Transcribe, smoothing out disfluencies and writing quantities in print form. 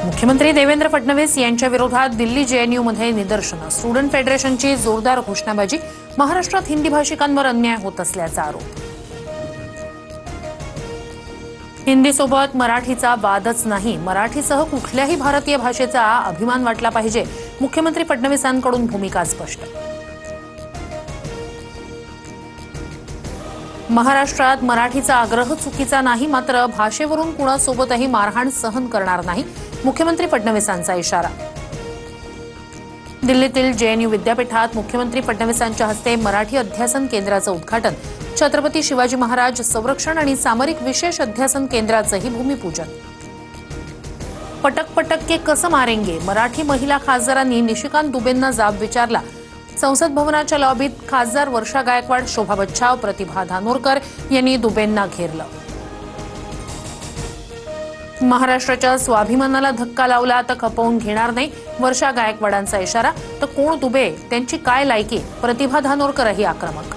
मुख्यमंत्री देवेंद्र फडणवीस यांच्या विरोधात दिल्ली जेएनयूमध्ये निदर्शनं, स्टुडंट फेडरेशनची जोरदार घोषणाबाजी, महाराष्ट्रात हिंदी भाषिकांवर अन्याय होत असल्याचा आरोप। हिंदीसोबत मराठीचा वादच नाही, मराठीसह कुठल्याही भारतीय भाषेचा अभिमान वाटला पाहिजे, मुख्यमंत्री फडणवीसांकडून भूमिका स्पष्ट। महाराष्ट्रात मराठीचा आग्रह चुकीचा नाही, मात्र भाषेवरून कुणासोबतही मारहाण सहन करणार नाही, मुख्यमंत्री फडणवीसांचा इशारा। दिल्लीतील जेएनयू विद्यापीठात मुख्यमंत्री फडणवीसांच्या हस्ते मराठी अध्यासन केंद्राचं उद्घाटन, छत्रपती शिवाजी महाराज संरक्षण आणि सामरिक विशेष अध्यासन केंद्राचंही भूमिपूजन। पटक पटक के कसं मारेंगे, मराठी महिला खासदारांनी निशिकांत दुबेंना जाब विचारला। संसद भवनाच्या लॉबीत खासदार वर्षा गायकवाड, शोभा बच्छाव, प्रतिभा धानोरकर यांनी दुबेंना घेरलं। महाराष्ट्राच्या स्वाभिमानाला धक्का लावला तर खपवून घेणार नाही, वर्षा गायकवाडांचा इशारा। तर कोण दुबे, त्यांची काय लायकी, प्रतिभा धानोरकरही आक्रमक।